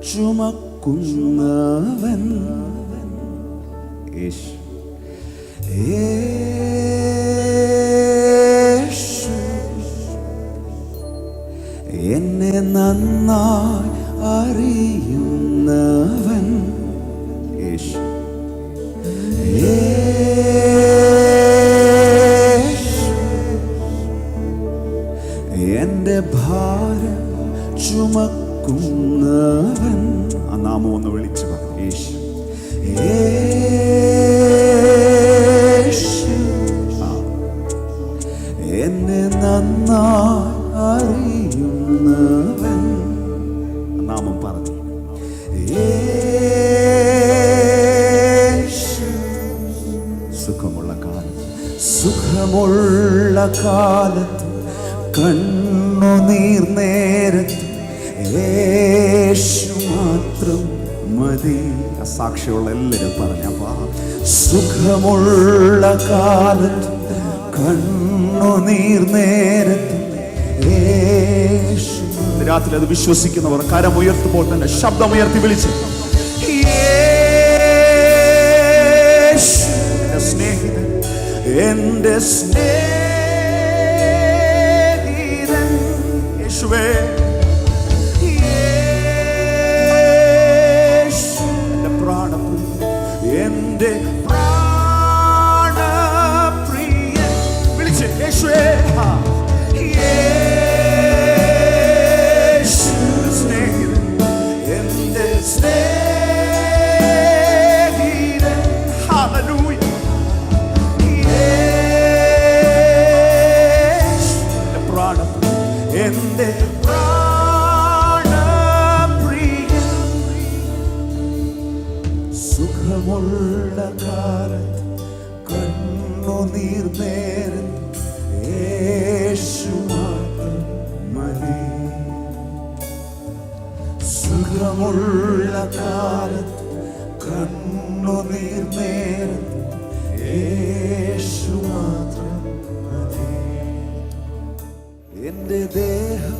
ചുമക്കുന്നവൻ യേശു. യേശു എന്നെ നന്നായി അറിയുന്നവൻ യേശു. എന്റെ ഭാരം ചുമക്കുന്നവൻ. ആ നാമം ഒന്ന് വിളിച്ചു പറ. യേശു. യേശു എന്നെ നന്നായി അറിയുന്നവൻ. നാമം പറഞ്ഞു. യേശു സുഖമുള്ള കാലത്ത്, സുഖമുള്ള കാലത്ത്, കണ്ണുനീർ നേരത്ത് യേശു മാത്രം മതി. സാക്ഷിയുള്ള എല്ലാവരും പറഞ്ഞപ്പാ. സുഖമുള്ള കാലത്ത്, കണ്ണുനീർ നേരത്ത് യേശു. രാത്രി അത് വിശ്വസിക്കുന്നവർ കരമുയർത്തുമ്പോൾ തന്നെ ശബ്ദമുയർത്തി വിളിച്ച് യേശു. എന്റെ സ്നേഹിതൻ, എന്റെ സ്നേഹിതൻ യേശുവേ. യേശു എന്റെ പ്രാണപ്രിയൻ, എന്റെ പ്രാണപ്രിയൻ. വിളിച്ച് യേശുവേ. എന്റെ പ്രാണപ്രിയൻ, സുഖമുള്ള കാലത്ത്, കണ്ണുനീർ നേരത്ത് യേശു മാത്രം മതി. സുഖമുള്ള കാലത്ത്, കണ്ണുനീർ നേരത്ത് യേശു മാത്രം മതി. എന്റെ ദേഹം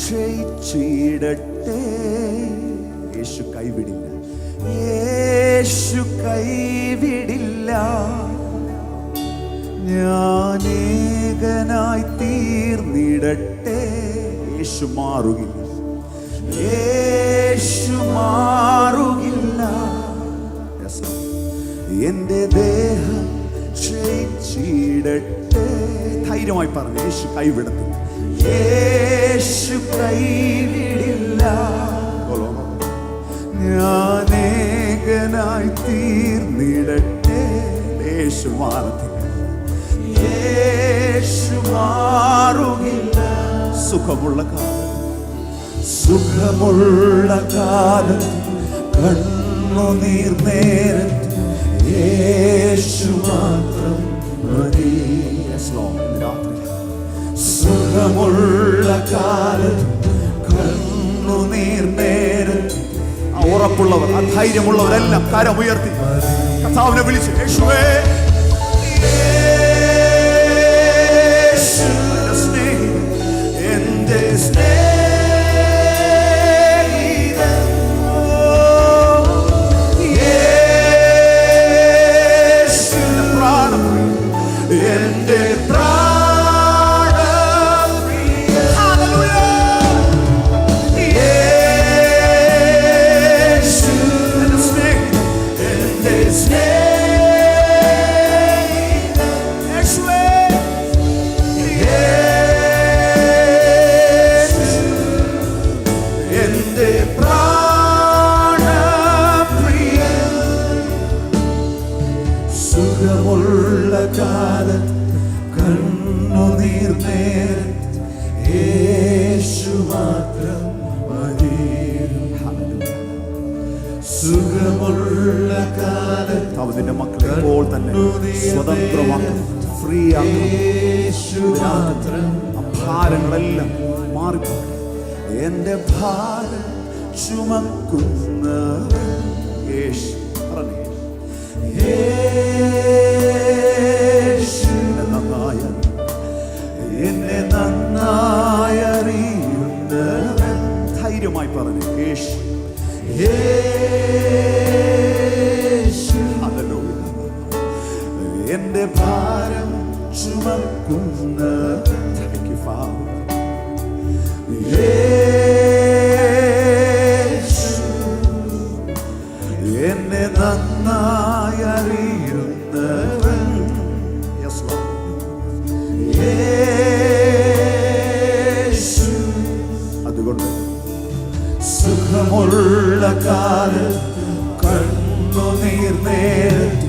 ക്ഷയിച്ചിടട്ടെ, യേശു കൈവിടില്ല. യേശു കൈവിടില്ല. ഞാൻ ഏകനായി തീർന്നിടട്ടെ, യേശു മാറുകില്ല. യേശു മാറുകില്ല. എന്റെ ദേഹം ക്ഷയിച്ചിടട്ടെ. ധൈര്യമായി പറഞ്ഞു. യേശു കൈവിടത്തില്ല. യേശു കൈവിടില്ല. ഞാൻ ഏകനായി തീർന്നിടട്ടെ, യേശു മാറത്തില്ല. യേശു മാറുകില്ല. സുഖമുള്ള കാലം, സുഖമുള്ള കാലത്ത്, കണ്ണുനീർ നേരത്ത് യേശു മാത്രം മതി. സുഖമുള്ള കാലത്ത്, കണ്ണുനീർ നേരത്ത്. ആ ഉറപ്പുള്ളവർ, ആ ധൈര്യമുള്ളവരെല്ലാം കരമുയർത്തി കർത്താവിനെ വിളിച്ച് യേശുവേ. യേശു എന്റെ സ്നേഹിതൻ, യേശു എന്റെ പ്രാണപ്രിയൻ, എന്റെ സുഖമുള്ള കാലത്ത്, കണ്ണുനീർ നേരത്ത് യേശു മാത്രം മതി. സുഖമുള്ള കാലത്ത് അവന്റെ മക്കളെ ഇപ്പോൾ തന്നെ സ്വതന്ത്രമാക്കും, ഫ്രീ ആക്കും. ഭാരങ്ങളെല്ലാം മാറിപ്പോട്ടെ. എന്റെ ഭാരം ചുമക്കുന്നവൻ യേശു. പറഞ്ഞു എന്നെ നന്നായി അറിയുന്നവൻ. ധൈര്യമായി പറഞ്ഞു യേശു. എന്റെ ഭാരം ചുമക്കുന്ന എന്നെ നന്നായി അറിയുന്നവൻ. യേശു. അതുകൊണ്ട് സുഖമുള്ള കാലത്ത് കണ്ണുനീർ നേരത്ത്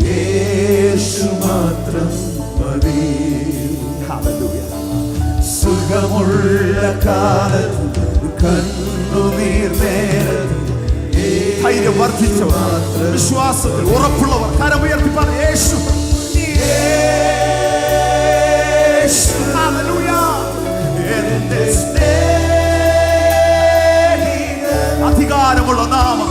യേശു മാത്രം മതി. സുഖമുള്ള കാലത്ത് കണ്ണുനീർ നേരത്ത് ധൈര്യം വർദ്ധിച്ചവർ, വിശ്വാസത്തിൽ ഉറപ്പുള്ളവർ കരമുയർത്തി പറ യേശു. എന്റെ അധികാരമുള്ള നാമം,